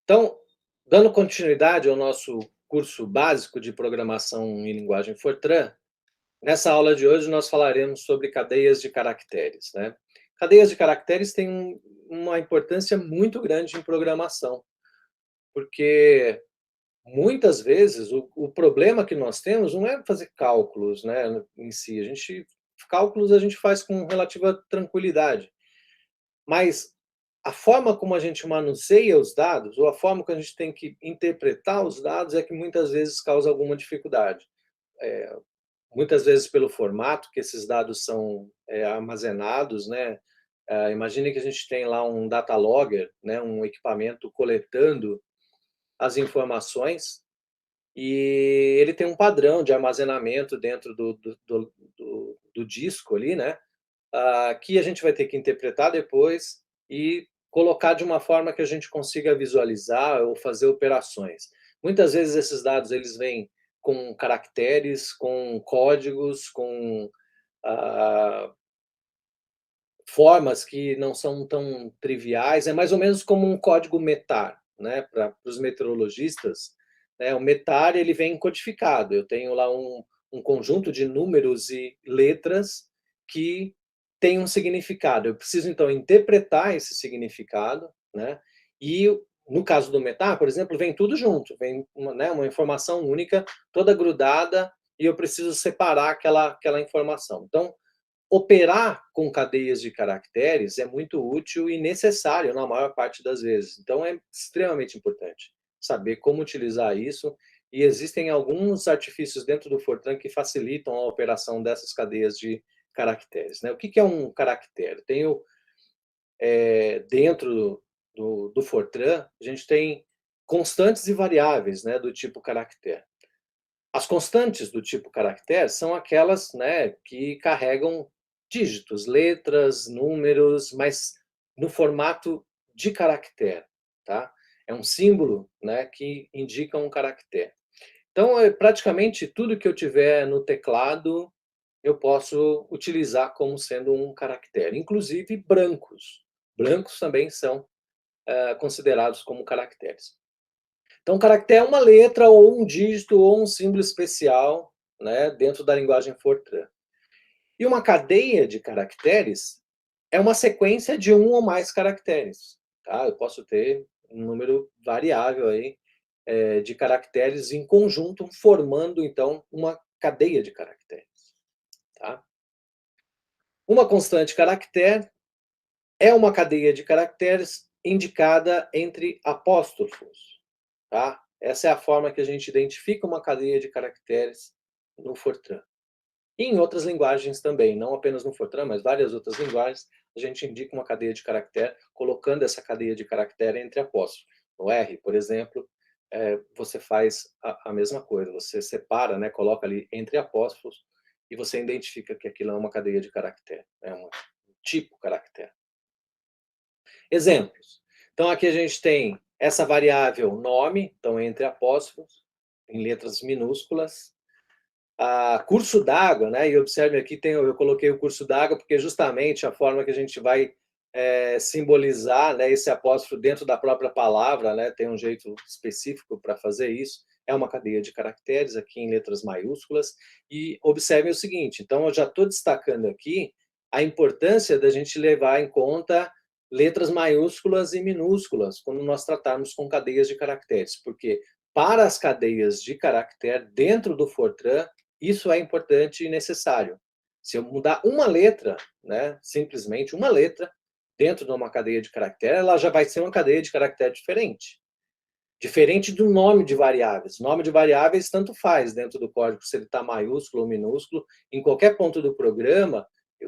Então, dando continuidade ao nosso curso básico de programação em linguagem Fortran, nessa aula de hoje nós falaremos sobre cadeias de caracteres, né? Cadeias de caracteres têm uma importância muito grande em programação, porque muitas vezes o problema que nós temos não é fazer cálculos, né, em si. Cálculos a gente faz com relativa tranquilidade, mas a forma como a gente manuseia os dados, ou a forma que a gente tem que interpretar os dados, é que muitas vezes causa alguma dificuldade. Muitas vezes pelo formato que esses dados são armazenados, né? Imagine que a gente tem lá um data logger, né, um equipamento coletando as informações, e ele tem um padrão de armazenamento dentro do disco ali, né? Que a gente vai ter que interpretar depois e colocar de uma forma que a gente consiga visualizar ou fazer operações. Muitas vezes esses dados eles vêm com caracteres, com códigos, com ah, formas que não são tão triviais. É mais ou menos como um código METAR, né? Para os meteorologistas, né? O METAR ele vem codificado. Eu tenho lá um conjunto de números e letras que tem um significado. Eu preciso então interpretar esse significado, né? E no caso do METAR, por exemplo, vem tudo junto, vem uma, né, uma informação única, toda grudada, e eu preciso separar aquela informação. Então, operar com cadeias de caracteres é muito útil e necessário na maior parte das vezes. Então é extremamente importante saber como utilizar isso, e existem alguns artifícios dentro do Fortran que facilitam a operação dessas cadeias de caracteres, né? O que é um caractere? Dentro do Fortran, a gente tem constantes e variáveis, né, do tipo caractere. As constantes do tipo caractere são aquelas, né, que carregam dígitos, letras, números, mas no formato de caractere, tá? É um símbolo, né, que indica um caractere. Então, praticamente tudo que eu tiver no teclado, eu posso utilizar como sendo um caractere, inclusive brancos. Brancos também são considerados como caracteres. Então, caractere é uma letra, ou um dígito, ou um símbolo especial, né, dentro da linguagem Fortran. E uma cadeia de caracteres é uma sequência de um ou mais caracteres. Tá? Eu posso ter um número variável aí, de caracteres em conjunto, formando, então, uma cadeia de caracteres. Tá? Uma constante caractere é uma cadeia de caracteres indicada entre apóstrofos. Tá? Essa é a forma que a gente identifica uma cadeia de caracteres no Fortran. E em outras linguagens também, não apenas no Fortran, mas várias outras linguagens, a gente indica uma cadeia de caractere, colocando essa cadeia de caractere entre apóstrofos. No R, por exemplo, você faz a mesma coisa, você separa, né, coloca ali entre apóstrofos, e você identifica que aquilo é uma cadeia de caractere, é um tipo caractere. Exemplos. Então, aqui a gente tem essa variável nome, então entre apóstrofos, em letras minúsculas. Curso d'água, né? E observe aqui, eu coloquei o curso d'água porque justamente a forma que a gente vai simbolizar, né, esse apóstrofo dentro da própria palavra, né? Tem um jeito específico para fazer isso. É uma cadeia de caracteres aqui em letras maiúsculas. E observem o seguinte, então eu já estou destacando aqui a importância da gente levar em conta letras maiúsculas e minúsculas quando nós tratarmos com cadeias de caracteres, porque para as cadeias de caractere dentro do Fortran, isso é importante e necessário. Se eu mudar uma letra, né, simplesmente uma letra, dentro de uma cadeia de caractere, ela já vai ser uma cadeia de caractere diferente. Diferente do nome de variáveis. Nome de variáveis tanto faz dentro do código, se ele está maiúsculo ou minúsculo, em qualquer ponto do programa,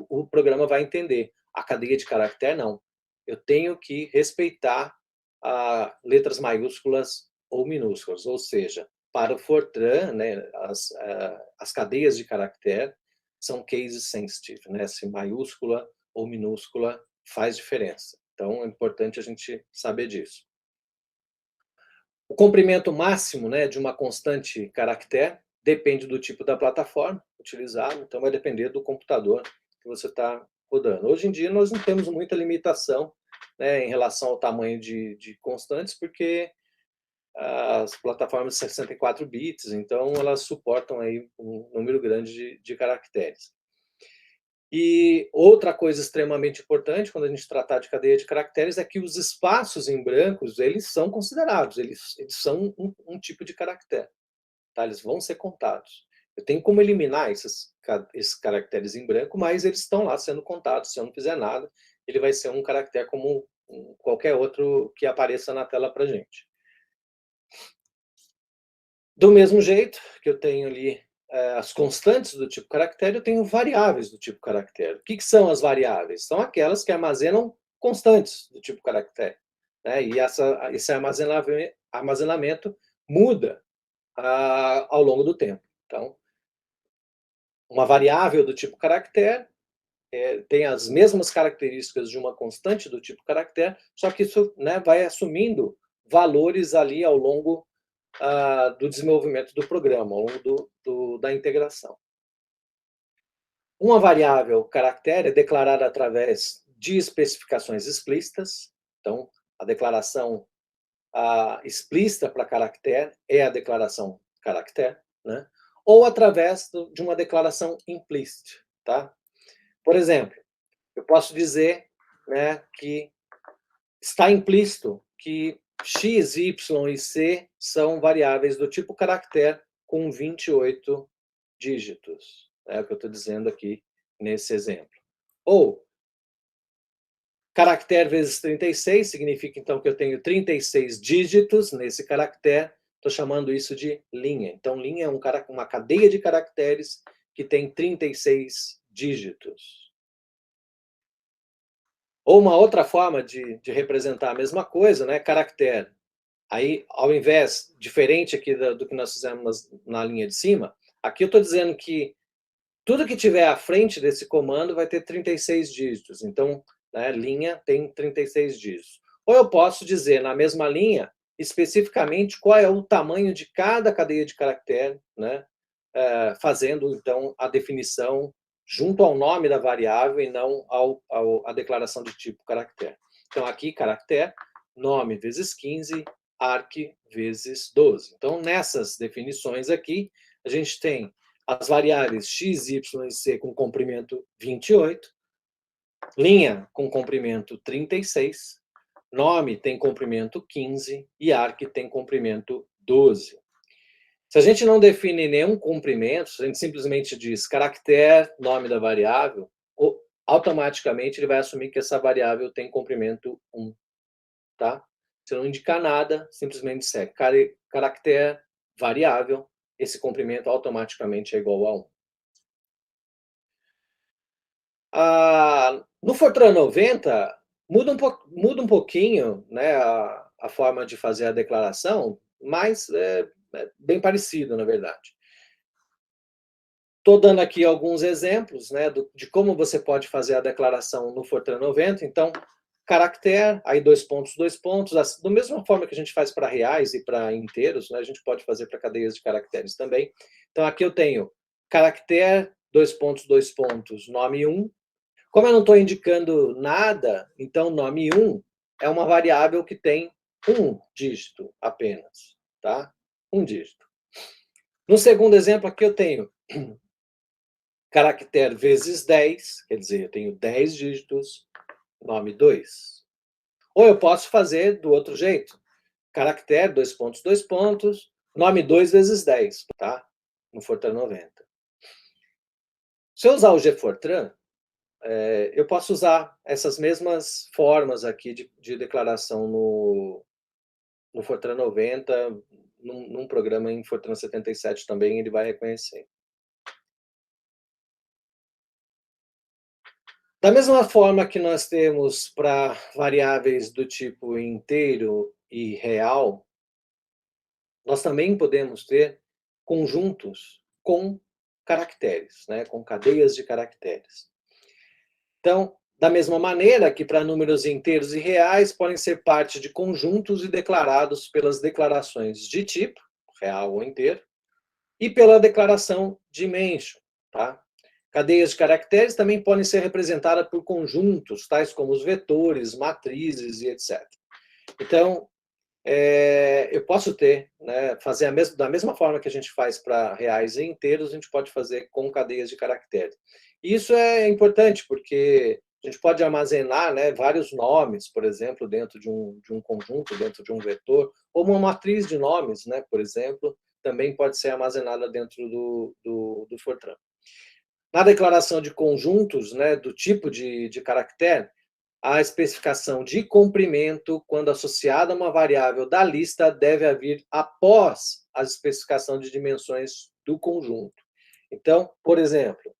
o programa vai entender. A cadeia de caractere, não. Eu tenho que respeitar letras maiúsculas ou minúsculas, ou seja, para o Fortran, né, as cadeias de caractere são case sensitive, né, se maiúscula ou minúscula faz diferença. Então, é importante a gente saber disso. O comprimento máximo, né, de uma constante caractere depende do tipo da plataforma utilizada, então vai depender do computador que você está rodando. Hoje em dia nós não temos muita limitação, né, em relação ao tamanho de constantes, porque as plataformas de 64 bits, então elas suportam aí um número grande de caracteres. E outra coisa extremamente importante quando a gente tratar de cadeia de caracteres é que os espaços em brancos, eles são considerados, eles são um tipo de caractere, tá? Eles vão ser contados. Eu tenho como eliminar esses caracteres em branco, mas eles estão lá sendo contados. Se eu não fizer nada, ele vai ser um caractere como qualquer outro que apareça na tela para gente. Do mesmo jeito que eu tenho ali as constantes do tipo caractere, eu tenho variáveis do tipo caractere. O que são as variáveis? São aquelas que armazenam constantes do tipo caractere, né? E esse armazenamento muda ao longo do tempo. Então, uma variável do tipo caractere tem as mesmas características de uma constante do tipo caractere, só que isso, né, vai assumindo valores ali ao longo do desenvolvimento do programa, ao longo da integração. Uma variável caractere é declarada através de especificações explícitas. Então, a declaração explícita para caractere é a declaração caractere, né? Ou através de uma declaração implícita, tá? Por exemplo, eu posso dizer, né, que está implícito que x, y e c são variáveis do tipo caractere com 28 dígitos. É o que eu estou dizendo aqui nesse exemplo. Ou, caractere vezes 36 significa, então, que eu tenho 36 dígitos nesse caractere. Estou chamando isso de linha. Então, linha é uma cadeia de caracteres que tem 36 dígitos. Ou uma outra forma de representar a mesma coisa, né? Caractere. Aí, ao invés, diferente aqui do que nós fizemos na linha de cima, aqui eu estou dizendo que tudo que tiver à frente desse comando vai ter 36 dígitos. Então, né, linha tem 36 dígitos. Ou eu posso dizer, na mesma linha, especificamente qual é o tamanho de cada cadeia de caractere, né, fazendo, então, a definição junto ao nome da variável e não à declaração de tipo caractere. Então, aqui, caractere, nome vezes 15, arc vezes 12. Então, nessas definições aqui, a gente tem as variáveis x, y e c com comprimento 28, linha com comprimento 36, nome tem comprimento 15 e arc tem comprimento 12. Se a gente não define nenhum comprimento, se a gente simplesmente diz caractere, nome da variável, automaticamente ele vai assumir que essa variável tem comprimento 1. Tá? Se não indicar nada, simplesmente disser caractere, variável, esse comprimento automaticamente é igual a 1. No Fortran 90, muda um pouquinho, né, a forma de fazer a declaração, mas é bem parecido, na verdade. Estou dando aqui alguns exemplos, né, de como você pode fazer a declaração no Fortran 90. Então, caractere, aí dois pontos, da mesma forma que a gente faz para reais e para inteiros, né, a gente pode fazer para cadeias de caracteres também. Então, aqui eu tenho caractere, dois pontos, nome 1. Como eu não estou indicando nada, então nome 1 é uma variável que tem um dígito apenas, tá? Um dígito. No segundo exemplo aqui eu tenho caractere vezes 10, quer dizer, eu tenho 10 dígitos, nome 2. Ou eu posso fazer do outro jeito. Caractere, dois pontos, nome 2 vezes 10, tá? No Fortran 90. Se eu usar o GFortran, eu posso usar essas mesmas formas aqui de declaração no Fortran 90, num programa em Fortran 77 também, ele vai reconhecer. Da mesma forma que nós temos para variáveis do tipo inteiro e real, nós também podemos ter conjuntos com caracteres, né, com cadeias de caracteres. Então, da mesma maneira que para números inteiros e reais podem ser parte de conjuntos e declarados pelas declarações de tipo, real ou inteiro, e pela declaração dimension, tá? Cadeias de caracteres também podem ser representadas por conjuntos, tais como os vetores, matrizes e etc. Então, eu posso ter, né, fazer da mesma forma que a gente faz para reais e inteiros, a gente pode fazer com cadeias de caracteres. E isso é importante, porque a gente pode armazenar, né, vários nomes, por exemplo, dentro de um conjunto, dentro de um vetor, ou uma matriz de nomes, né, por exemplo, também pode ser armazenada dentro do Fortran. Na declaração de conjuntos, né, do tipo de caractere, a especificação de comprimento, quando associada a uma variável da lista, deve vir após a especificação de dimensões do conjunto. Então, por exemplo,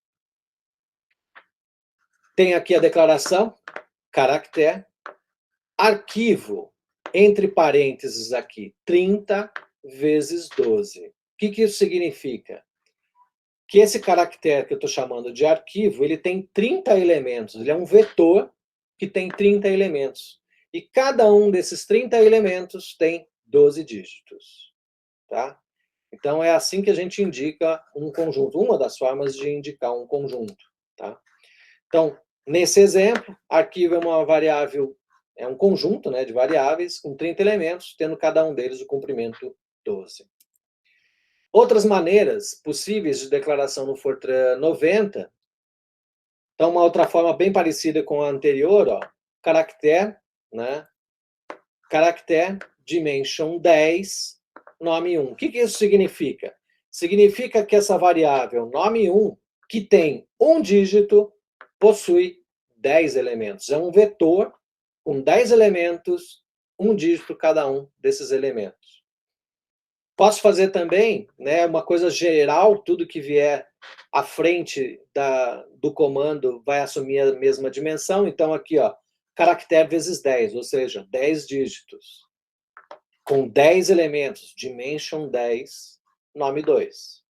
tem aqui a declaração, caractere, arquivo, entre parênteses aqui, 30 vezes 12. O que isso significa? Que esse caractere que eu estou chamando de arquivo, ele tem 30 elementos, ele é um vetor que tem 30 elementos. E cada um desses 30 elementos tem 12 dígitos. Tá? Então, é assim que a gente indica um conjunto, uma das formas de indicar um conjunto. Tá? Então, nesse exemplo, arquivo é uma variável, é um conjunto, né, de variáveis com 30 elementos, tendo cada um deles o comprimento 12. Outras maneiras possíveis de declaração no Fortran 90. Então, uma outra forma bem parecida com a anterior, ó, caractere, né? Caractere, dimension 10, nome 1. O que isso significa? Significa que essa variável nome 1, que tem um dígito, possui 10 elementos. É um vetor com 10 elementos, um dígito cada um desses elementos. Posso fazer também, né, uma coisa geral, tudo que vier à frente do comando vai assumir a mesma dimensão. Então, aqui, ó, caractere vezes 10, ou seja, 10 dígitos. Com 10 elementos, dimension 10, nome 2.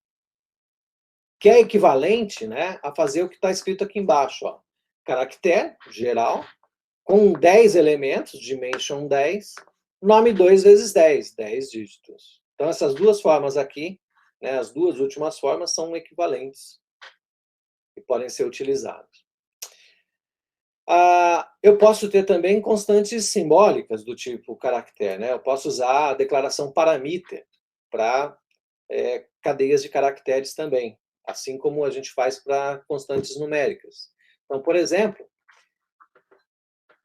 Que é equivalente, né, a fazer o que está escrito aqui embaixo. Ó. Caractere, geral, com 10 elementos, dimension 10, nome 2 vezes 10, 10 dígitos. Então, essas duas formas aqui, né, as duas últimas formas, são equivalentes e podem ser utilizadas. Eu posso ter também constantes simbólicas do tipo caractere. Né? Eu posso usar a declaração parameter para cadeias de caracteres também, assim como a gente faz para constantes numéricas. Então, por exemplo,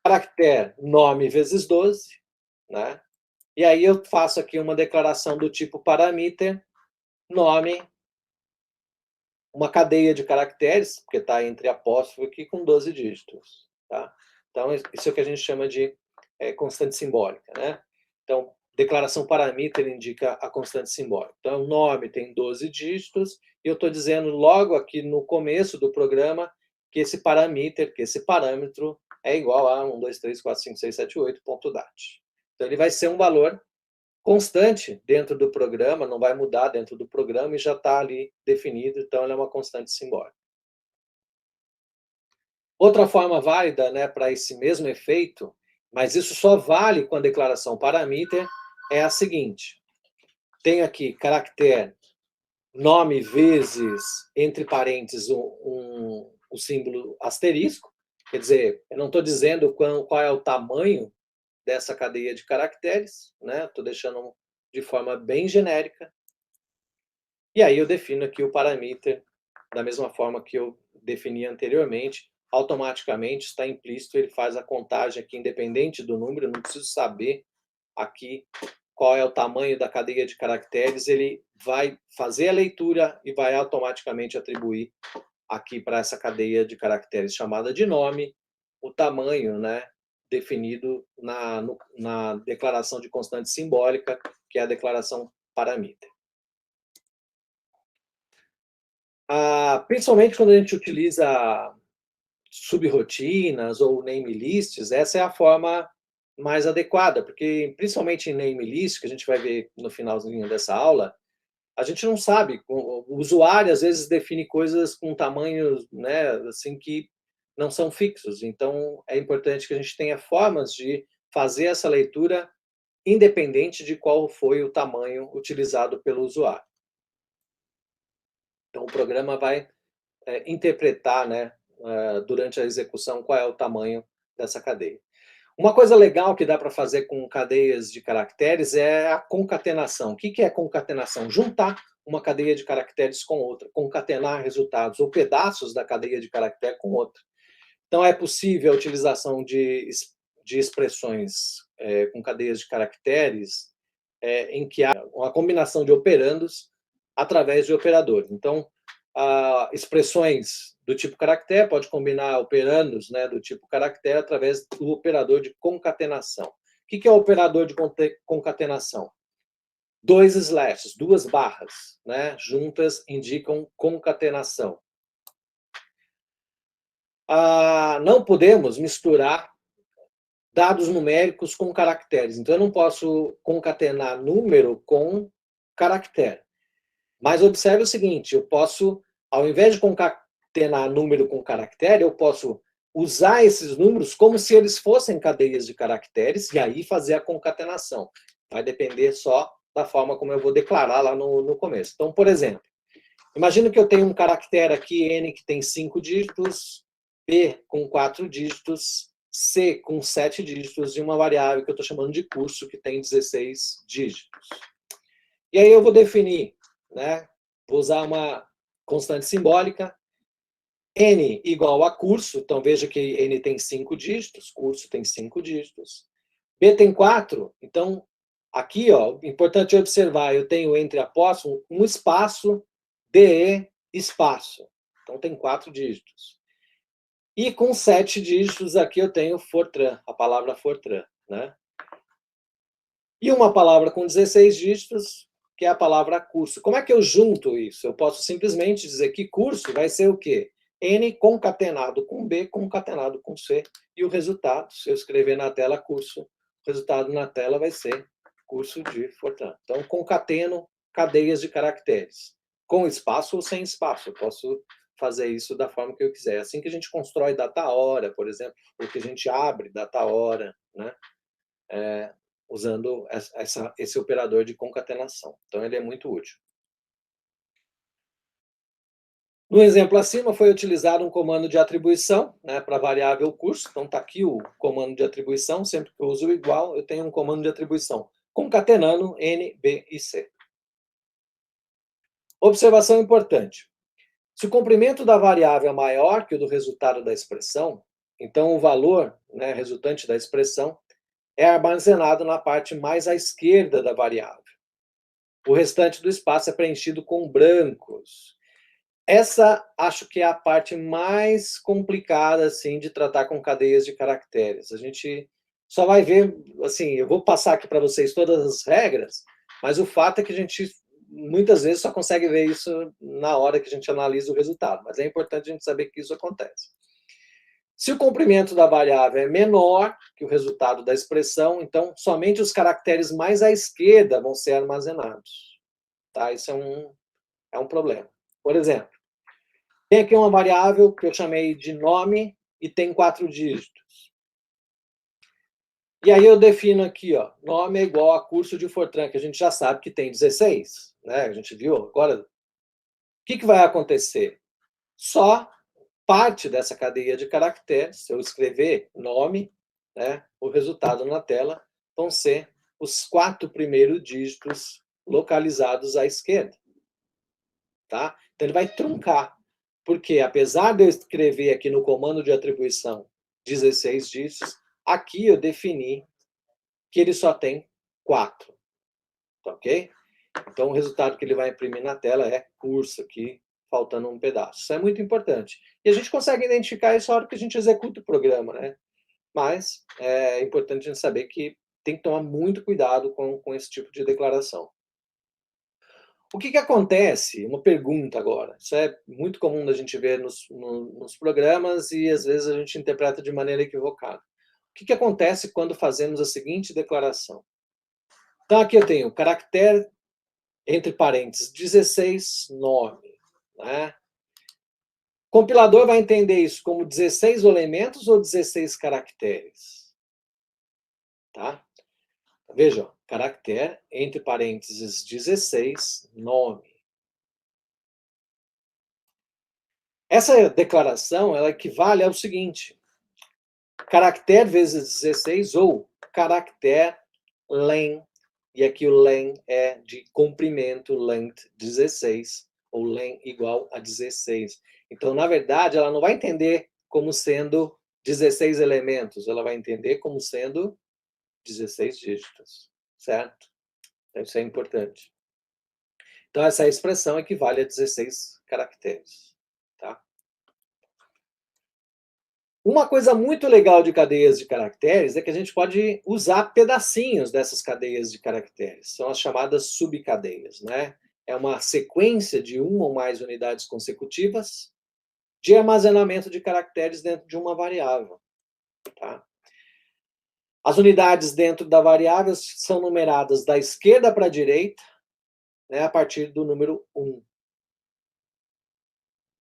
caractere nome vezes 12, né? E aí eu faço aqui uma declaração do tipo parameter, nome, uma cadeia de caracteres, porque está entre apóstrofo aqui, com 12 dígitos. Tá? Então, isso é o que a gente chama de constante simbólica. Né? Então, declaração parameter indica a constante simbólica. Então, o nome tem 12 dígitos, e eu estou dizendo logo aqui no começo do programa que esse parameter, que esse parâmetro é igual a 1, 2, 3, 4, 5, 6, 7, 8, ponto dat. Então, ele vai ser um valor constante dentro do programa, não vai mudar dentro do programa e já está ali definido, então ela é uma constante simbólica. Outra forma válida, né, para esse mesmo efeito, mas isso só vale com a declaração parameter, é a seguinte. Tem aqui caractere nome vezes, entre parênteses, o símbolo asterisco, quer dizer, eu não estou dizendo qual é o tamanho dessa cadeia de caracteres, né? Estou deixando de forma bem genérica. E aí eu defino aqui o parameter da mesma forma que eu defini anteriormente. Automaticamente está implícito, ele faz a contagem aqui, independente do número, eu não preciso saber aqui qual é o tamanho da cadeia de caracteres, ele vai fazer a leitura e vai automaticamente atribuir aqui para essa cadeia de caracteres chamada de nome, o tamanho, né, definido na declaração de constante simbólica, que é a declaração parameter. Principalmente quando a gente utiliza subrotinas ou name lists, essa é a forma mais adequada, porque principalmente em name list, que a gente vai ver no finalzinho dessa aula, a gente não sabe, o usuário às vezes define coisas com tamanhos, né, assim, que não são fixos. Então, é importante que a gente tenha formas de fazer essa leitura independente de qual foi o tamanho utilizado pelo usuário. Então, o programa vai interpretar, né, durante a execução, qual é o tamanho dessa cadeia. Uma coisa legal que dá para fazer com cadeias de caracteres é a concatenação. O que que é concatenação? Juntar uma cadeia de caracteres com outra, concatenar resultados ou pedaços da cadeia de caractere com outra. Então, é possível a utilização de expressões com cadeias de caracteres em que há uma combinação de operandos através de operadores. Então, expressões do tipo caractere pode combinar operandos, né, do tipo caractere através do operador de concatenação. O que é o operador de concatenação? Dois slashes, duas barras, né, juntas indicam concatenação. Não podemos misturar dados numéricos com caracteres. Então, eu não posso concatenar número com caractere. Mas observe o seguinte, eu posso, ao invés de concatenar número com caractere, eu posso usar esses números como se eles fossem cadeias de caracteres e aí fazer a concatenação. Vai depender só da forma como eu vou declarar lá no começo. Então, por exemplo, imagina que eu tenho um caractere aqui, N, que tem 5 dígitos, P com 4 dígitos, C com 7 dígitos e uma variável que eu estou chamando de curso, que tem 16 dígitos. E aí eu vou definir, né? Vou usar uma constante simbólica, N igual a curso, então veja que N tem 5 dígitos, curso tem 5 dígitos. B tem 4, então aqui, ó, importante observar, eu tenho entre apóstrofo um espaço, DE, espaço. Então tem 4 dígitos. E com 7 dígitos aqui eu tenho Fortran, a palavra Fortran, né? E uma palavra com 16 dígitos, que é a palavra curso. Como é que eu junto isso? Eu posso simplesmente dizer que curso vai ser o quê? N concatenado com B concatenado com C. E o resultado, se eu escrever na tela curso, o resultado na tela vai ser curso de Fortran. Então, concateno cadeias de caracteres. Com espaço ou sem espaço. Eu posso fazer isso da forma que eu quiser. É assim que a gente constrói data-hora, por exemplo, ou que a gente abre data-hora, né? Usando esse operador de concatenação. Então, ele é muito útil. No exemplo acima, foi utilizado um comando de atribuição, né, para variável curso. Então, está aqui o comando de atribuição. Sempre que eu uso o igual, eu tenho um comando de atribuição, concatenando N, B e C. Observação importante. Se o comprimento da variável é maior que o do resultado da expressão, então o valor, né, resultante da expressão é armazenado na parte mais à esquerda da variável. O restante do espaço é preenchido com brancos. Essa acho que é a parte mais complicada assim de tratar com cadeias de caracteres. A gente só vai ver, assim, eu vou passar aqui para vocês todas as regras, mas o fato é que a gente muitas vezes só consegue ver isso na hora que a gente analisa o resultado, mas é importante a gente saber que isso acontece. Se o comprimento da variável é menor que o resultado da expressão, então somente os caracteres mais à esquerda vão ser armazenados. Tá? Isso é um problema. Por exemplo, tem aqui uma variável que eu chamei de nome e tem 4 dígitos. E aí eu defino aqui, ó, nome é igual a curso de Fortran, que a gente já sabe que tem 16, né? A gente viu agora. O que vai acontecer? Só parte dessa cadeia de caracteres, se eu escrever nome, né, o resultado na tela vão ser os 4 primeiros dígitos localizados à esquerda. Tá? Então ele vai truncar, porque apesar de eu escrever aqui no comando de atribuição 16 dígitos, aqui eu defini que ele só tem 4. Tá ok? Então o resultado que ele vai imprimir na tela é curso aqui, faltando um pedaço. Isso é muito importante. E a gente consegue identificar isso na hora que a gente executa o programa, né? Mas é importante a gente saber que tem que tomar muito cuidado com esse tipo de declaração. O que acontece? Uma pergunta agora. Isso é muito comum da gente ver nos programas e às vezes a gente interpreta de maneira equivocada. O que acontece quando fazemos a seguinte declaração? Então aqui eu tenho caractere, entre parênteses, 16, nome. Né? O compilador vai entender isso como 16 elementos ou 16 caracteres? Tá? Veja, caractere, entre parênteses, 16, nome. Essa declaração ela equivale ao seguinte: caractere vezes 16 ou caractere len, e aqui o len é de comprimento, length 16, ou len igual a 16. Então, na verdade, ela não vai entender como sendo 16 elementos, ela vai entender como sendo 16 dígitos, certo? Então, isso é importante. Então, essa expressão equivale a 16 caracteres, tá? Uma coisa muito legal de cadeias de caracteres é que a gente pode usar pedacinhos dessas cadeias de caracteres. São as chamadas subcadeias, né? É uma sequência de uma ou mais unidades consecutivas de armazenamento de caracteres dentro de uma variável, tá? As unidades dentro da variável são numeradas da esquerda para a direita, né, a partir do número 1.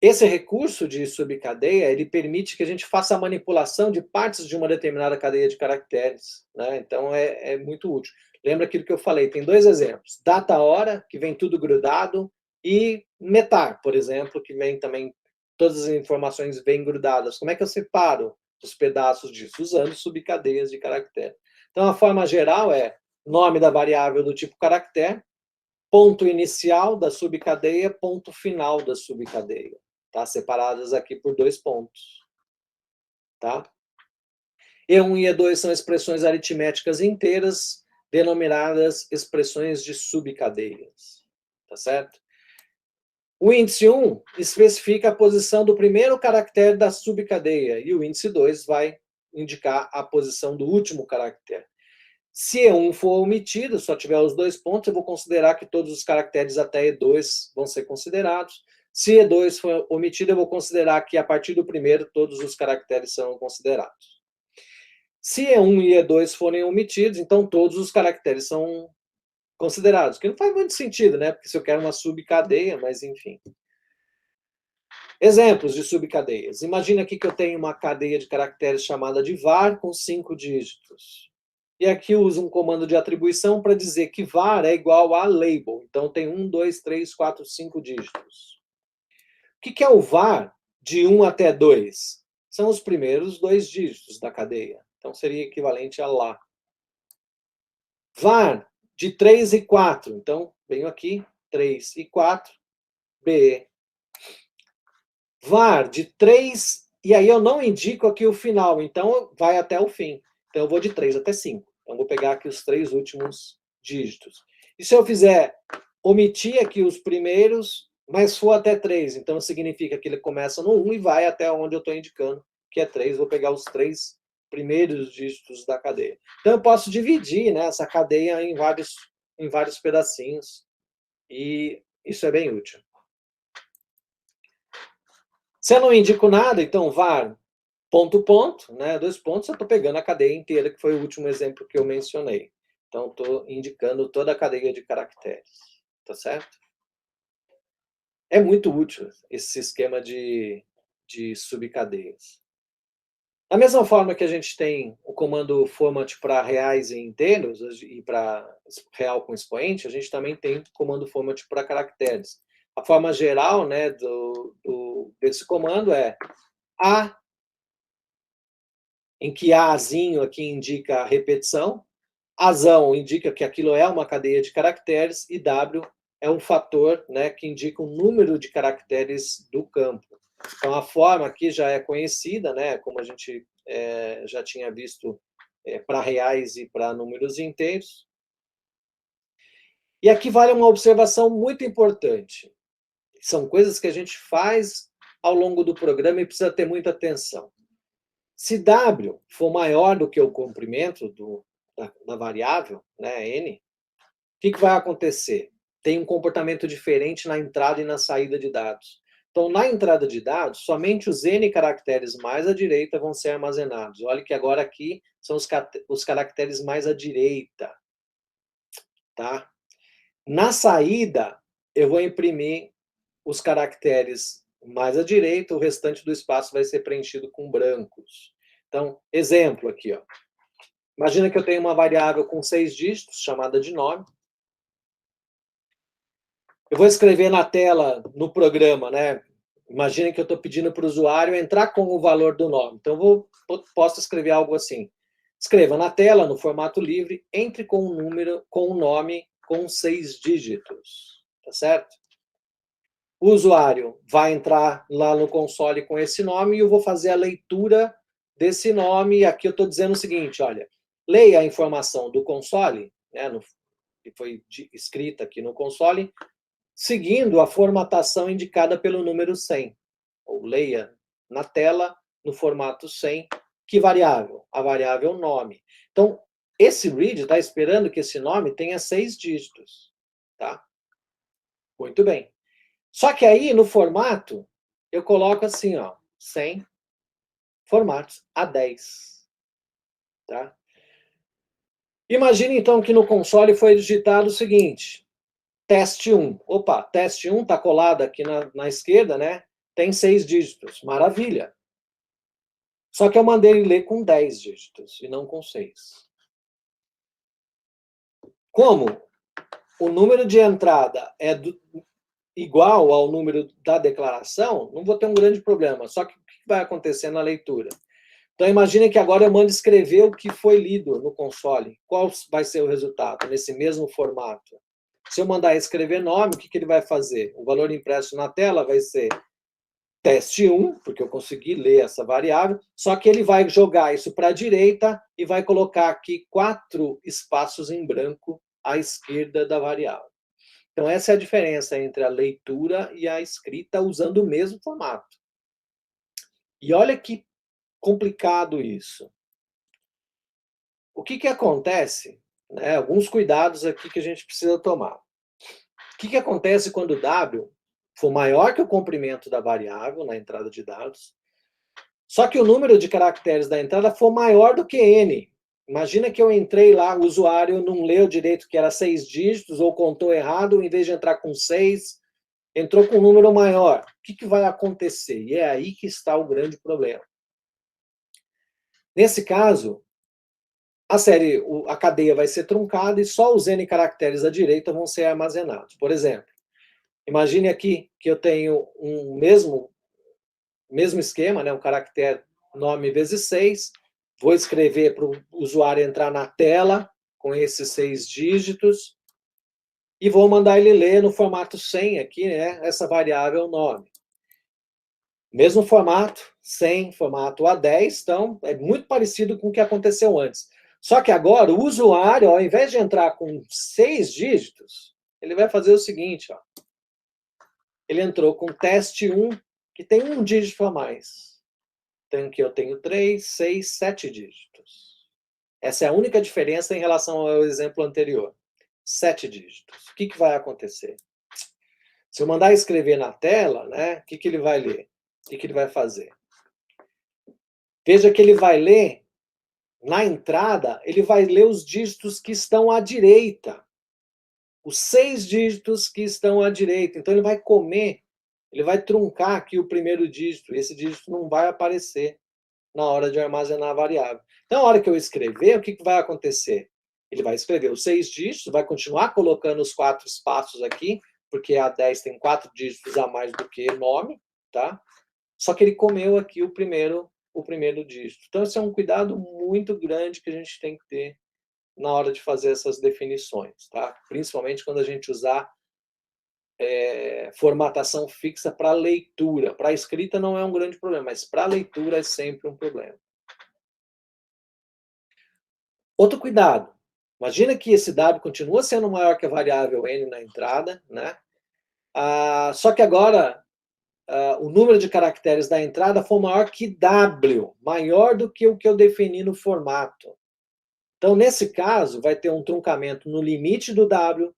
Esse recurso de subcadeia, ele permite que a gente faça a manipulação de partes de uma determinada cadeia de caracteres, né? Então, é muito útil. Lembra aquilo que eu falei, tem dois exemplos. Data-hora, que vem tudo grudado, e metar, por exemplo, que vem também, todas as informações vêm grudadas. Como é que eu separo os pedaços disso? Usando subcadeias de caractere. Então, a forma geral é nome da variável do tipo caractere, ponto inicial da subcadeia, ponto final da subcadeia. Tá? Separadas aqui por 2 pontos. Tá? E1 e E2 são expressões aritméticas inteiras, denominadas expressões de subcadeias. Tá certo? O índice 1 especifica a posição do primeiro caractere da subcadeia, e o índice 2 vai indicar a posição do último caractere. Se E1 for omitido, só tiver os 2 pontos, eu vou considerar que todos os caracteres até E2 vão ser considerados. Se E2 for omitido, eu vou considerar que a partir do primeiro todos os caracteres são considerados. Se E1 e E2 forem omitidos, então todos os caracteres são considerados, que não faz muito sentido, né? Porque se eu quero uma subcadeia, mas enfim. Exemplos de subcadeias. Imagina aqui que eu tenho uma cadeia de caracteres chamada de var com 5 dígitos. E aqui eu uso um comando de atribuição para dizer que var é igual a label. Então tem 1, 2, 3, 4, 5 dígitos. O que é o var de 1 até 2? São os primeiros 2 dígitos da cadeia. Então seria equivalente a lá. Var de 3 e 4. Então venho aqui, 3 e 4, B. Var de 3, e aí eu não indico aqui o final, então vai até o fim. Então eu vou de 3 até 5. Então vou pegar aqui os 3 últimos dígitos. E se eu fizer omitir aqui os primeiros, mas for até 3, então significa que ele começa no 1 e vai até onde eu estou indicando, que é 3. Vou pegar os 3 primeiros dígitos da cadeia. Então eu posso dividir, né, essa cadeia em vários pedacinhos, e isso é bem útil. Se eu não indico nada, então var ponto, ponto, né, 2 pontos, eu estou pegando a cadeia inteira, que foi o último exemplo que eu mencionei. Então, estou indicando toda a cadeia de caracteres. Tá certo? É muito útil esse esquema de subcadeias. Da mesma forma que a gente tem o comando format para reais e inteiros, e para real com expoente, a gente também tem o comando format para caracteres. A forma geral, né, desse comando é A, em que Azinho aqui indica a repetição, Azão indica que aquilo é uma cadeia de caracteres, e W é um fator, né, que indica o número de caracteres do campo. Então, a forma aqui já é conhecida, né, como a gente já tinha visto para reais e para números inteiros. E aqui vale uma observação muito importante. São coisas que a gente faz ao longo do programa e precisa ter muita atenção. Se W for maior do que o comprimento da variável, né, n, o que vai acontecer? Tem um comportamento diferente na entrada e na saída de dados. Então, na entrada de dados, somente os n caracteres mais à direita vão ser armazenados. Olha que agora aqui são os caracteres mais à direita. Tá? Na saída, eu vou imprimir os caracteres mais à direita, o restante do espaço vai ser preenchido com brancos. Então, exemplo aqui, ó. Imagina que eu tenho uma variável com 6 dígitos, chamada de nome. Eu vou escrever na tela, no programa, né, Imaginem que eu estou pedindo para o usuário entrar com o valor do nome. Então, posso escrever algo assim. Escreva na tela, no formato livre, entre com um número, com um nome com 6 dígitos. Tá certo? O usuário vai entrar lá no console com esse nome e eu vou fazer a leitura desse nome. E aqui eu estou dizendo o seguinte, olha, leia a informação do console, né, que foi escrita aqui no console, seguindo a formatação indicada pelo número 100. Ou leia na tela, no formato 100, que variável? A variável nome. Então, esse read está esperando que esse nome tenha 6 dígitos. Tá? Muito bem. Só que aí, no formato, eu coloco assim, ó, 100 formatos a 10. Tá? Imagine, então, que no console foi digitado o seguinte, teste 1. Opa, teste 1 está colado aqui na esquerda, né? Tem 6 dígitos. Maravilha. Só que eu mandei ele ler com 10 dígitos e não com 6. Como o número de entrada é igual ao número da declaração, não vou ter um grande problema. Só que o que vai acontecer na leitura? Então, imagine que agora eu mando escrever o que foi lido no console. Qual vai ser o resultado nesse mesmo formato? Se eu mandar escrever nome, o que ele vai fazer? O valor impresso na tela vai ser teste 1, porque eu consegui ler essa variável, só que ele vai jogar isso para a direita e vai colocar aqui 4 espaços em branco à esquerda da variável. Então, essa é a diferença entre a leitura e a escrita usando o mesmo formato. E olha que complicado isso. O que acontece? Né, alguns cuidados aqui que a gente precisa tomar. O que acontece quando o W for maior que o comprimento da variável na entrada de dados, só que o número de caracteres da entrada for maior do que N? Imagina que eu entrei lá, o usuário não leu direito que era 6 dígitos, ou contou errado, em vez de entrar com 6, entrou com um número maior. O que vai acontecer? E é aí que está o grande problema. Nesse caso, a cadeia vai ser truncada e só os N caracteres à direita vão ser armazenados. Por exemplo, imagine aqui que eu tenho um mesmo esquema, né, um caractere nome vezes 6, vou escrever para o usuário entrar na tela com esses 6 dígitos e vou mandar ele ler no formato 100 aqui, né, essa variável nome. Mesmo formato, 100, formato A10, então é muito parecido com o que aconteceu antes. Só que agora o usuário, ao invés de entrar com 6 dígitos, ele vai fazer o seguinte, ó. Ele entrou com teste 1, que tem um dígito a mais. Então aqui eu tenho 3, 6, 7 dígitos. Essa é a única diferença em relação ao exemplo anterior. 7 dígitos. O que vai acontecer? Se eu mandar escrever na tela, né, o que ele vai ler? O que ele vai fazer? Veja que ele vai ler, na entrada, ele vai ler os dígitos que estão à direita. Os 6 dígitos que estão à direita. Então ele vai comer, ele vai truncar aqui o primeiro dígito. Esse dígito não vai aparecer na hora de armazenar a variável. Então, na hora que eu escrever, o que vai acontecer? Ele vai escrever os 6 dígitos, vai continuar colocando os 4 espaços aqui, porque a 10 tem 4 dígitos a mais do que nome, tá? Só que ele comeu aqui o primeiro dígito. Então, esse é um cuidado muito grande que a gente tem que ter na hora de fazer essas definições, tá? Principalmente quando a gente usar formatação fixa para leitura. Para escrita não é um grande problema, mas para leitura é sempre um problema. Outro cuidado. Imagina que esse W continua sendo maior que a variável N na entrada, né? Só que agora o número de caracteres da entrada for maior que W, maior do que o que eu defini no formato. Então, nesse caso, vai ter um truncamento no limite do W,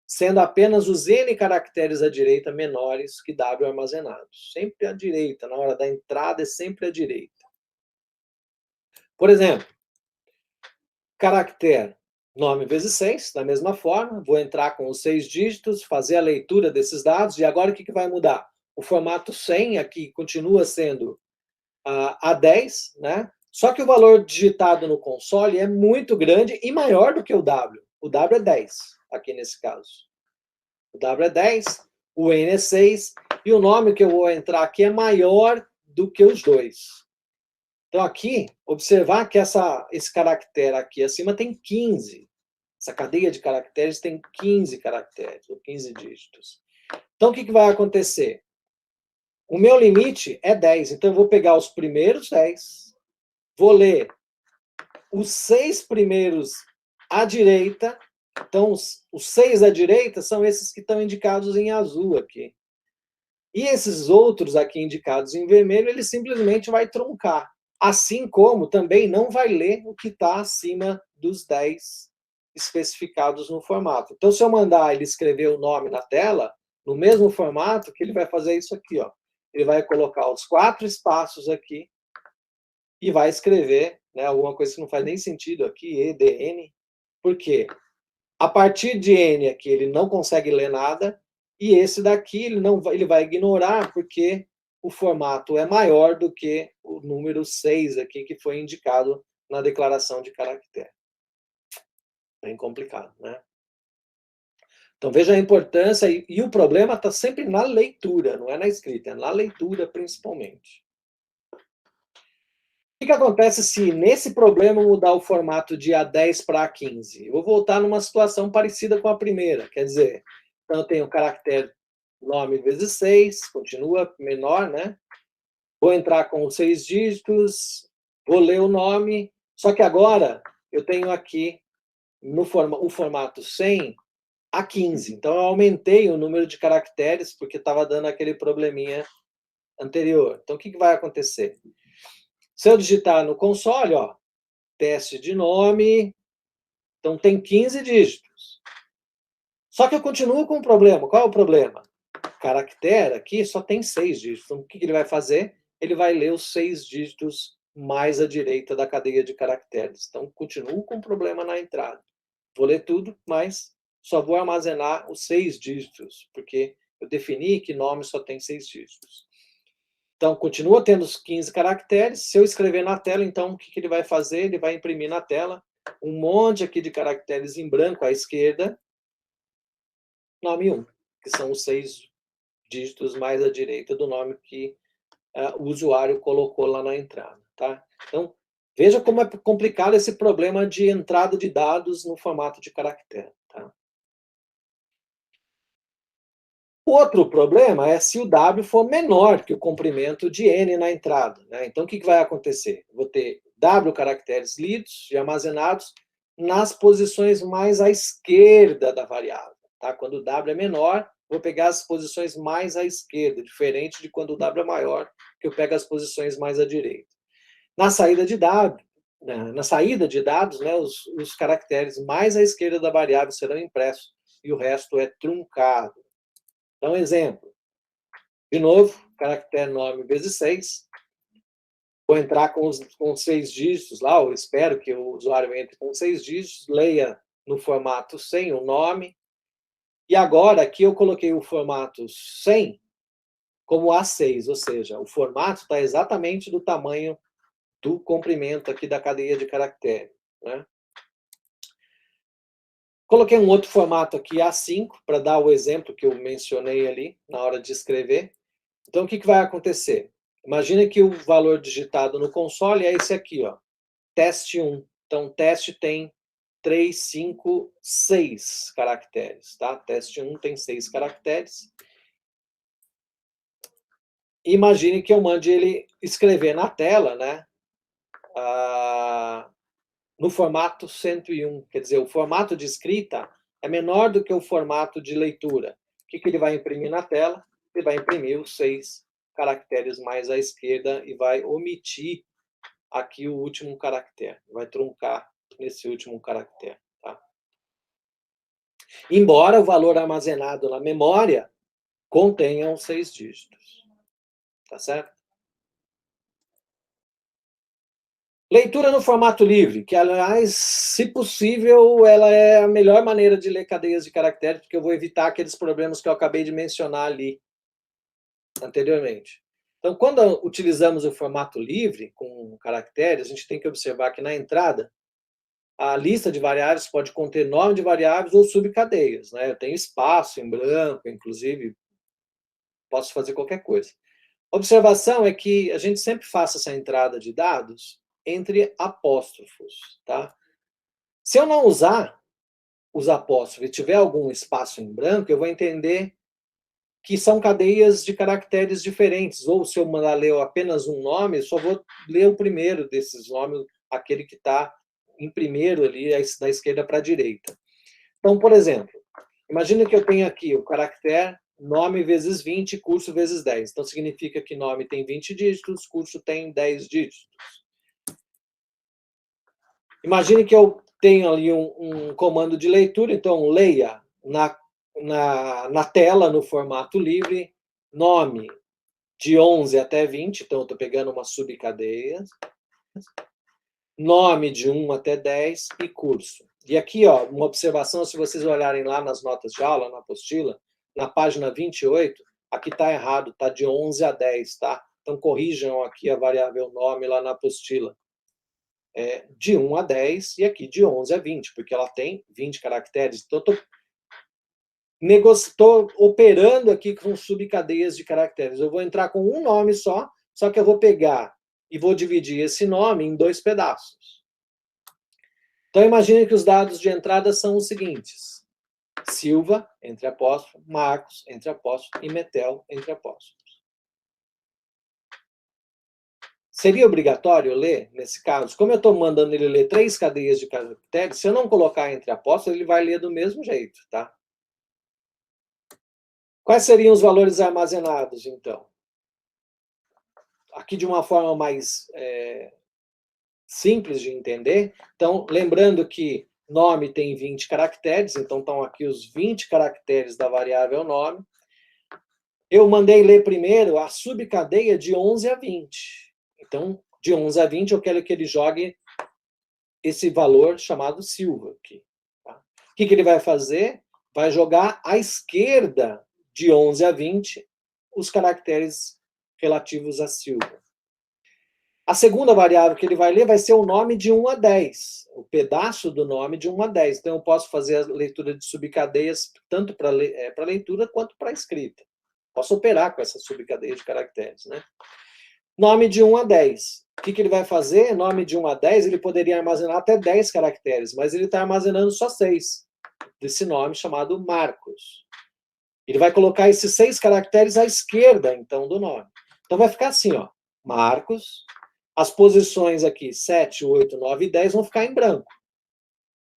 sendo apenas os N caracteres à direita menores que W armazenados. Sempre à direita, na hora da entrada é sempre à direita. Por exemplo, caractere nome vezes 6, da mesma forma, vou entrar com os 6 dígitos, fazer a leitura desses dados, e agora o que vai mudar? O formato 100 aqui continua sendo A10, né? Só que o valor digitado no console é muito grande e maior do que o W. O W é 10, aqui nesse caso. O W é 10, o N é 6, e o nome que eu vou entrar aqui é maior do que os dois. Então, aqui, observar que esse caractere aqui acima tem 15. Essa cadeia de caracteres tem 15 caracteres, ou 15 dígitos. Então, o que vai acontecer? O meu limite é 10, então eu vou pegar os primeiros 10, vou ler os 6 primeiros à direita. Então, os 6 à direita são esses que estão indicados em azul aqui. E esses outros aqui indicados em vermelho, ele simplesmente vai truncar. Assim como também não vai ler o que está acima dos 10 especificados no formato. Então, se eu mandar ele escrever o nome na tela, no mesmo formato, que ele vai fazer isso aqui, ó. Ele vai colocar os 4 espaços aqui e vai escrever, né, alguma coisa que não faz nem sentido aqui, EDN. Por quê? A partir de N aqui, ele não consegue ler nada, e esse daqui ele vai ignorar, porque o formato é maior do que o número 6 aqui, que foi indicado na declaração de caractere. Bem complicado, né? Então, veja a importância, e o problema está sempre na leitura, não é na escrita, é na leitura principalmente. O que acontece se nesse problema mudar o formato de A10 para A15? Eu vou voltar numa situação parecida com a primeira, quer dizer, então eu tenho o caractere nome vezes 6, continua menor, né? Vou entrar com os 6 dígitos, vou ler o nome, só que agora eu tenho aqui o formato 100 a 15. Então eu aumentei o número de caracteres porque estava dando aquele probleminha anterior. Então o que vai acontecer? Se eu digitar no console, ó, teste de nome, então tem 15 dígitos. Só que eu continuo com um problema. Qual é o problema? O caractere aqui só tem 6 dígitos. Então, o que ele vai fazer? Ele vai ler os 6 dígitos mais à direita da cadeia de caracteres. Então, continuo com um problema na entrada. Vou ler tudo, mas só vou armazenar os 6 dígitos, porque eu defini que nome só tem 6 dígitos. Então, continua tendo os 15 caracteres. Se eu escrever na tela, então, o que ele vai fazer? Ele vai imprimir na tela um monte aqui de caracteres em branco à esquerda, nome 1, que são os 6 dígitos mais à direita do nome que o usuário colocou lá na entrada. Tá? Então, veja como é complicado esse problema de entrada de dados no formato de caractere. Tá? O outro problema é se o W for menor que o comprimento de N na entrada. Né? Então, o que vai acontecer? Vou ter W caracteres lidos e armazenados nas posições mais à esquerda da variável. Tá? Quando o W é menor, vou pegar as posições mais à esquerda, diferente de quando o W é maior, que eu pego as posições mais à direita. Na saída de W, na saída de dados, né, os caracteres mais à esquerda da variável serão impressos e o resto é truncado. Então, exemplo. De novo, caractere nome vezes 6. Vou entrar com 6 dígitos lá, eu espero que o usuário entre com 6 dígitos, leia no formato 100 o nome. E agora, aqui eu coloquei o formato 100 como A6, ou seja, o formato está exatamente do tamanho do comprimento aqui da cadeia de caractere. Né? Coloquei um outro formato aqui, A5, para dar o exemplo que eu mencionei ali na hora de escrever. Então, o que vai acontecer? Imagina que o valor digitado no console é esse aqui, ó, teste 1. Então, teste tem 3, 5, 6 caracteres. Tá? Teste 1 tem 6 caracteres. Imagine que eu mande ele escrever na tela, né, no formato 101. Quer dizer, o formato de escrita é menor do que o formato de leitura. O que ele vai imprimir na tela? Ele vai imprimir os 6 caracteres mais à esquerda e vai omitir aqui o último caractere. Vai truncar nesse último caractere. Tá? Embora o valor armazenado na memória contenha os 6 dígitos. Tá certo? Leitura no formato livre, que, aliás, se possível, ela é a melhor maneira de ler cadeias de caracteres, porque eu vou evitar aqueles problemas que eu acabei de mencionar ali anteriormente. Então, quando utilizamos o formato livre, com caracteres, a gente tem que observar que na entrada, a lista de variáveis pode conter nome de variáveis ou subcadeias. Né? Eu tenho espaço em branco, inclusive, posso fazer qualquer coisa. A observação é que a gente sempre faça essa entrada de dados entre apóstrofos, tá? Se eu não usar os apóstrofos e tiver algum espaço em branco, eu vou entender que são cadeias de caracteres diferentes. Ou se eu mandar ler apenas um nome, eu só vou ler o primeiro desses nomes, aquele que está em primeiro ali, da esquerda para a direita. Então, por exemplo, imagina que eu tenho aqui o caractere nome vezes 20, curso vezes 10. Então, significa que nome tem 20 dígitos, curso tem 10 dígitos. Imagine que eu tenho ali um comando de leitura, então leia na tela, no formato livre, nome de 11 até 20, então eu estou pegando uma subcadeia, nome de 1 até 10 e curso. E aqui, ó, uma observação, se vocês olharem lá nas notas de aula, na apostila, na página 28, aqui está errado, está de 11 a 10, tá? Então corrijam aqui a variável nome lá na apostila. De 1 a 10 e aqui de 11 a 20, porque ela tem 20 caracteres. Então, estou operando aqui com subcadeias de caracteres. Eu vou entrar com um nome só que eu vou pegar e vou dividir esse nome em 2 pedaços. Então, imagine que os dados de entrada são os seguintes. Silva, entre apóstrofo, Marcos, entre apóstrofo, e Metel, entre apóstrofos. Seria obrigatório ler, nesse caso? Como eu estou mandando ele ler 3 cadeias de caracteres, se eu não colocar entre apóstrofos, ele vai ler do mesmo jeito, tá? Quais seriam os valores armazenados, então? Aqui de uma forma mais simples de entender. Então, lembrando que nome tem 20 caracteres, então estão aqui os 20 caracteres da variável nome. Eu mandei ler primeiro a subcadeia de 11 a 20. Então, de 11 a 20, eu quero que ele jogue esse valor chamado Silva aqui. Tá? O que ele vai fazer? Vai jogar à esquerda, de 11 a 20, os caracteres relativos a Silva. A segunda variável que ele vai ler vai ser o nome de 1 a 10, o pedaço do nome de 1 a 10. Então, eu posso fazer a leitura de subcadeias tanto para leitura quanto para escrita. Posso operar com essa subcadeia de caracteres, né? Nome de 1 a 10. O que ele vai fazer? Nome de 1 a 10, ele poderia armazenar até 10 caracteres, mas ele está armazenando só 6 desse nome chamado Marcos. Ele vai colocar esses 6 caracteres à esquerda, então, do nome. Então, vai ficar assim, ó, Marcos. As posições aqui, 7, 8, 9 e 10, vão ficar em branco,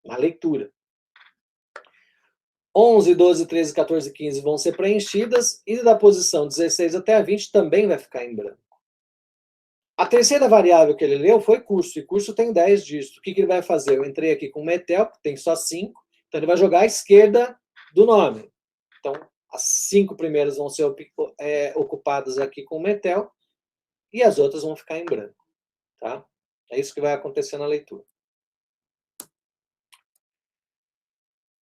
na leitura. 11, 12, 13, 14 e 15 vão ser preenchidas, e da posição 16 até a 20 também vai ficar em branco. A terceira variável que ele leu foi curso, e curso tem 10 dígitos. O que ele vai fazer? Eu entrei aqui com Metel, que tem só 5, então ele vai jogar à esquerda do nome. Então, as 5 primeiras vão ser ocupadas aqui com Metel, e as outras vão ficar em branco. Tá? É isso que vai acontecer na leitura.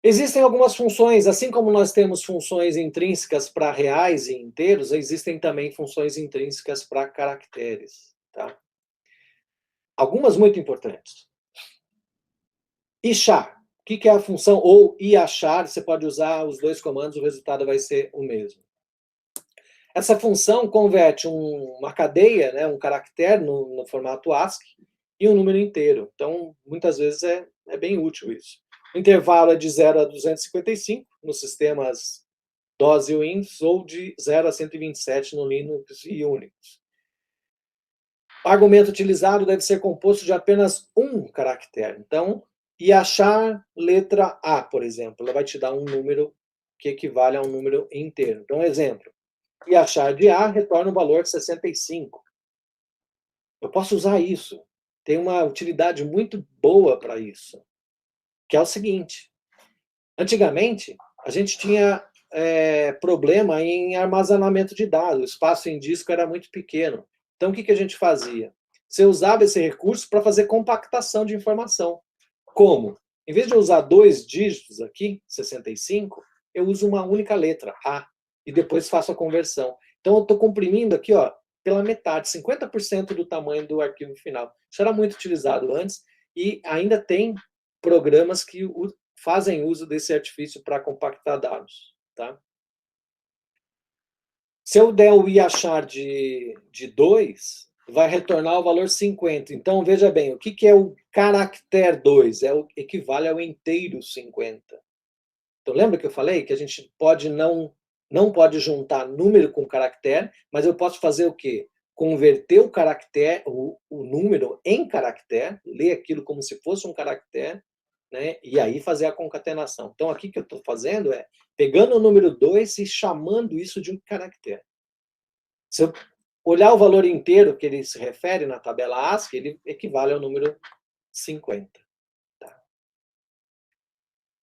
Existem algumas funções, assim como nós temos funções intrínsecas para reais e inteiros, existem também funções intrínsecas para caracteres. Tá? Algumas muito importantes. Ichar. O que é a função? Ou iachar, você pode usar os 2 comandos, o resultado vai ser o mesmo. Essa função converte uma cadeia, né, um caractere no formato ASCII, e um número inteiro. Então, muitas vezes é bem útil isso. O intervalo é de 0 a 255 nos sistemas DOS e Windows, ou de 0 a 127 no Linux e Unix. O argumento utilizado deve ser composto de apenas um caractere. Então, achar letra A, por exemplo, ela vai te dar um número que equivale a um número inteiro. Então, exemplo, achar de A retorna o valor 65. Eu posso usar isso. Tem uma utilidade muito boa para isso, que é o seguinte. Antigamente, a gente tinha problema em armazenamento de dados. O espaço em disco era muito pequeno. Então, o que a gente fazia? Você usava esse recurso para fazer compactação de informação. Como? Em vez de eu usar 2 dígitos aqui, 65, eu uso uma única letra, A, e depois faço a conversão. Então, eu estou comprimindo aqui, ó, pela metade, 50% do tamanho do arquivo final. Isso era muito utilizado antes, e ainda tem programas que fazem uso desse artifício para compactar dados. Tá? Se eu der o iachar de 2, vai retornar o valor 50. Então, veja bem, o que é o caractere 2? Equivale ao inteiro 50. Então, lembra que eu falei que a gente pode não pode juntar número com caractere, mas eu posso fazer o quê? Converter o caractere, o número em caractere, ler aquilo como se fosse um caractere, né? E aí fazer a concatenação. Então, aqui que eu estou fazendo é pegando o número 2 e chamando isso de um caractere. Se eu olhar o valor inteiro que ele se refere na tabela ASCII, ele equivale ao número 50. Tá?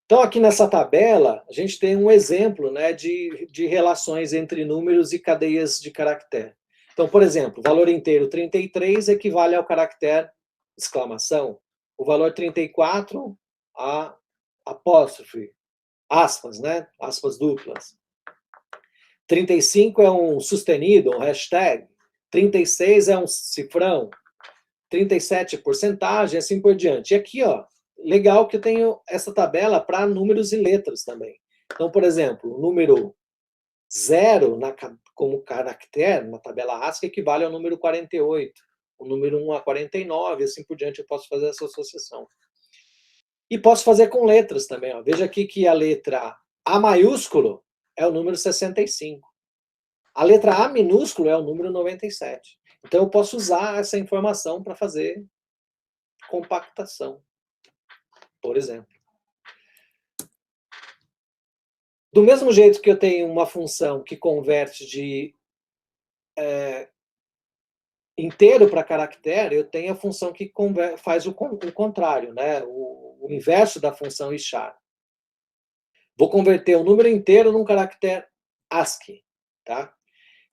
Então, aqui nessa tabela, a gente tem um exemplo, né, de relações entre números e cadeias de caractere. Então, por exemplo, o valor inteiro 33 equivale ao caractere exclamação. O valor 34 a apóstrofe, aspas, né? Aspas duplas. 35 é um sustenido, um hashtag. 36 é um cifrão. 37 é porcentagem, assim por diante. E aqui, ó, legal que eu tenho essa tabela para números e letras também. Então, por exemplo, o número 0 como caractere na tabela ASCII equivale ao número 48. O número 1 a 49, assim por diante, eu posso fazer essa associação. E posso fazer com letras também. Ó. Veja aqui que a letra A maiúsculo é o número 65. A letra A minúsculo é o número 97. Então, eu posso usar essa informação para fazer compactação, por exemplo. Do mesmo jeito que eu tenho uma função que converte de inteiro para caractere, eu tenho a função que faz o contrário, né? O inverso da função ichar. Vou converter o número inteiro num caractere ASCII. Tá?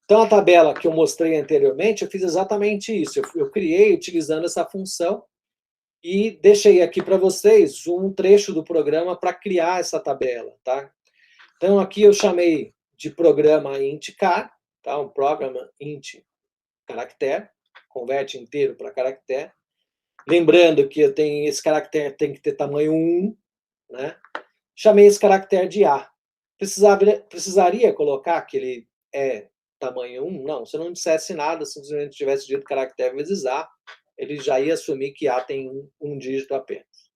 Então, a tabela que eu mostrei anteriormente, eu fiz exatamente isso. Eu criei utilizando essa função e deixei aqui para vocês um trecho do programa para criar essa tabela. Tá? Então, aqui eu chamei de programa int_char, tá? Um programa int caractere, converte inteiro para caractere. Lembrando que eu tenho esse caractere tem que ter tamanho 1, né? Chamei esse caractere de A. Precisaria colocar que ele é tamanho 1? Não, se eu não dissesse nada, simplesmente tivesse dito caractere vezes A, ele já ia assumir que A tem um dígito apenas.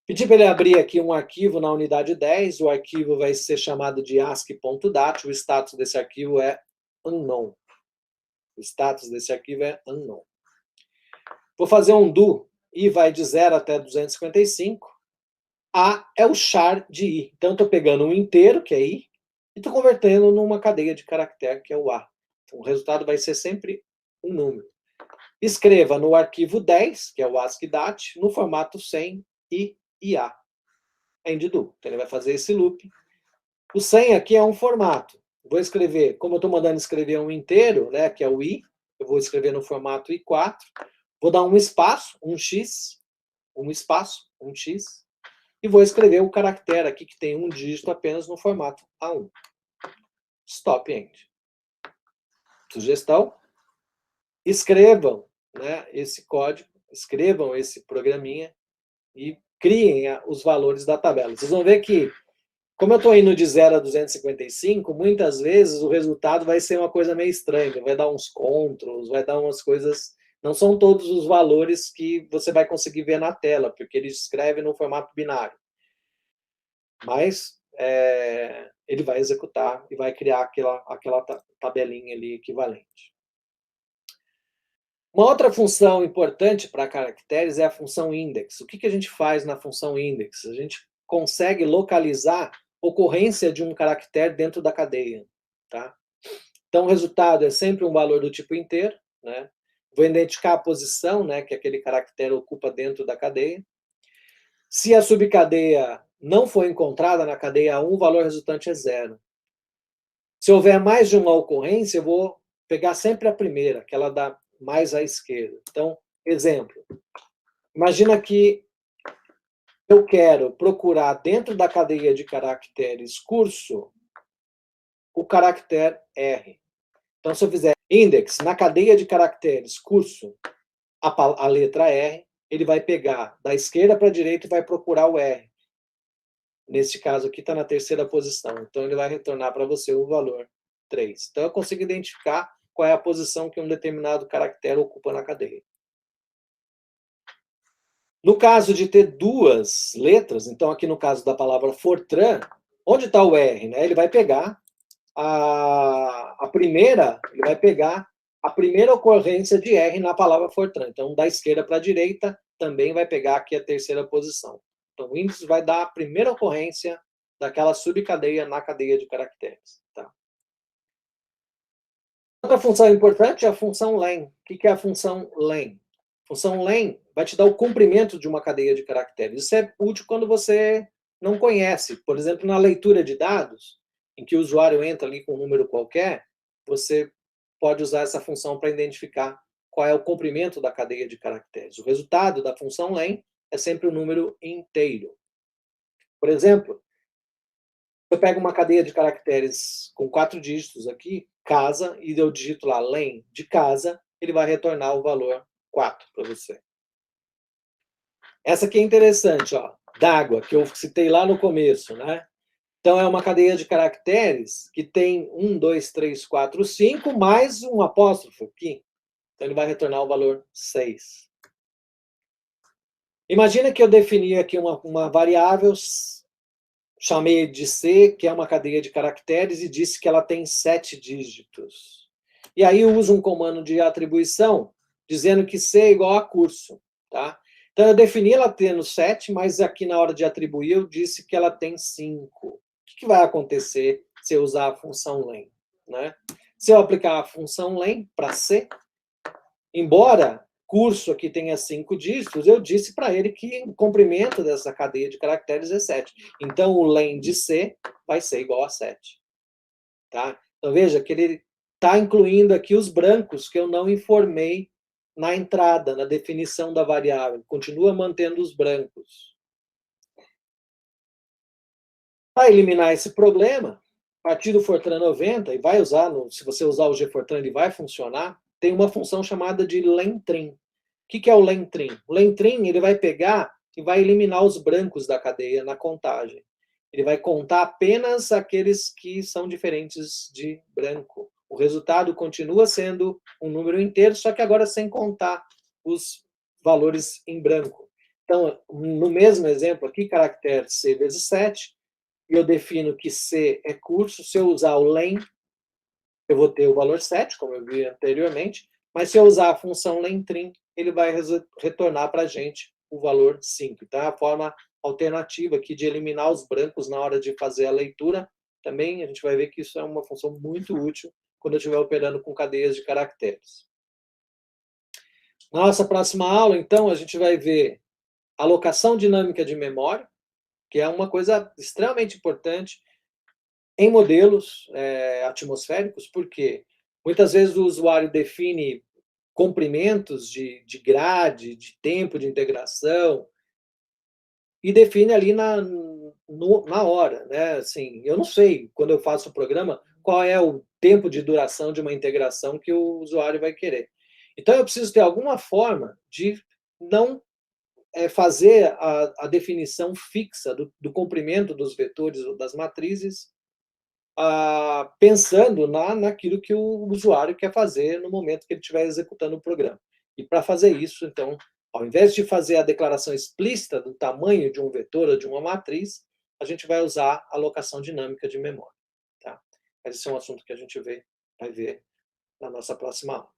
Pedi para ele abrir aqui um arquivo na unidade 10, o arquivo vai ser chamado de ascii.dat, o status desse arquivo é unknown. O status desse arquivo é unknown. Vou fazer um do, i vai de 0 até 255. A é o char de i. Então, estou pegando um inteiro, que é i, e estou convertendo numa cadeia de caractere, que é o A. Então, o resultado vai ser sempre um número. Escreva no arquivo 10, que é o ASCII.dat, no formato sem i e a. End do. Então, ele vai fazer esse loop. O sem aqui é um formato. Vou escrever, como eu estou mandando escrever um inteiro, né, que é o i, eu vou escrever no formato i4, vou dar um espaço, um x, um espaço, um x, e vou escrever o caractere aqui, que tem um dígito apenas no formato A1. Stop end. Sugestão: escrevam, né, esse código, escrevam esse programinha e criem os valores da tabela. Vocês vão ver que, como eu estou indo de 0 a 255, muitas vezes o resultado vai ser uma coisa meio estranha, vai dar uns controls, vai dar umas coisas... Não são todos os valores que você vai conseguir ver na tela, porque ele escreve no formato binário. Mas ele vai executar e vai criar aquela tabelinha ali equivalente. Uma outra função importante para caracteres é a função index. O que a gente faz na função index? A gente consegue localizar ocorrência de um caractere dentro da cadeia. Tá? Então, o resultado é sempre um valor do tipo inteiro. Né? Vou identificar a posição, né, que aquele caractere ocupa dentro da cadeia. Se a subcadeia não for encontrada na cadeia 1, o valor resultante é 0. Se houver mais de uma ocorrência, eu vou pegar sempre a primeira, aquela da mais à esquerda. Então, exemplo. Imagina que eu quero procurar dentro da cadeia de caracteres curso o caractere R. Então, se eu fizer index na cadeia de caracteres curso a letra R, ele vai pegar da esquerda para a direita e vai procurar o R. Neste caso aqui está na terceira posição. Então, ele vai retornar para você o valor 3. Então, eu consigo identificar qual é a posição que um determinado caractere ocupa na cadeia. No caso de ter duas letras, então aqui no caso da palavra Fortran, onde está o R? Né? Ele vai pegar a primeira ocorrência de R na palavra Fortran. Então, da esquerda para a direita, também vai pegar aqui a terceira posição. Então, o índice vai dar a primeira ocorrência daquela subcadeia na cadeia de caracteres. Tá? Outra função importante é a função len. O que é a função len? A função len vai te dar o comprimento de uma cadeia de caracteres. Isso é útil quando você não conhece. Por exemplo, na leitura de dados, em que o usuário entra ali com um número qualquer, você pode usar essa função para identificar qual é o comprimento da cadeia de caracteres. O resultado da função len é sempre um número inteiro. Por exemplo, eu pego uma cadeia de caracteres com 4 dígitos aqui, casa, e eu digito lá len de casa, ele vai retornar o valor 4 para você. Essa aqui é interessante, ó, d'água, que eu citei lá no começo, né? Então, é uma cadeia de caracteres que tem 1, 2, 3, 4, 5, mais um apóstrofo aqui. Então, ele vai retornar o valor 6. Imagina que eu defini aqui uma variável, chamei de C, que é uma cadeia de caracteres, e disse que ela tem 7 dígitos. E aí eu uso um comando de atribuição, dizendo que C é igual a curso. Tá? Então, eu defini ela tendo 7, mas aqui na hora de atribuir eu disse que ela tem 5. O que vai acontecer se eu usar a função len? Né? Se eu aplicar a função len para C, embora curso aqui tenha 5 dígitos, eu disse para ele que o comprimento dessa cadeia de caracteres é 7. Então, o len de C vai ser igual a 7. Tá? Então, veja que ele está incluindo aqui os brancos que eu não informei na entrada, na definição da variável. Continua mantendo os brancos. Para eliminar esse problema, a partir do Fortran 90, e vai usar, se você usar o GFortran, ele vai funcionar, tem uma função chamada de lentrim. O que é o lentrim? O lentrim ele vai pegar e vai eliminar os brancos da cadeia na contagem. Ele vai contar apenas aqueles que são diferentes de branco. O resultado continua sendo um número inteiro, só que agora sem contar os valores em branco. Então, no mesmo exemplo aqui, caractere C vezes 7, eu defino que C é curso. Se eu usar o len, eu vou ter o valor 7, como eu vi anteriormente, mas se eu usar a função lentrim, ele vai retornar para a gente o valor 5. Então, é a forma alternativa aqui de eliminar os brancos na hora de fazer a leitura. Também a gente vai ver que isso é uma função muito útil quando eu estiver operando com cadeias de caracteres. Na nossa próxima aula, então, a gente vai ver alocação dinâmica de memória, que é uma coisa extremamente importante em modelos atmosféricos, porque muitas vezes o usuário define comprimentos de grade, de tempo de integração, e define ali na hora. Né? Assim, eu não sei, quando eu faço o programa, qual é o tempo de duração de uma integração que o usuário vai querer. Então, eu preciso ter alguma forma de não fazer a definição fixa do comprimento dos vetores ou das matrizes, pensando naquilo que o usuário quer fazer no momento que ele estiver executando o programa. E para fazer isso, então, ao invés de fazer a declaração explícita do tamanho de um vetor ou de uma matriz, a gente vai usar a alocação dinâmica de memória. Tá? Esse é um assunto que a gente vai ver na nossa próxima aula.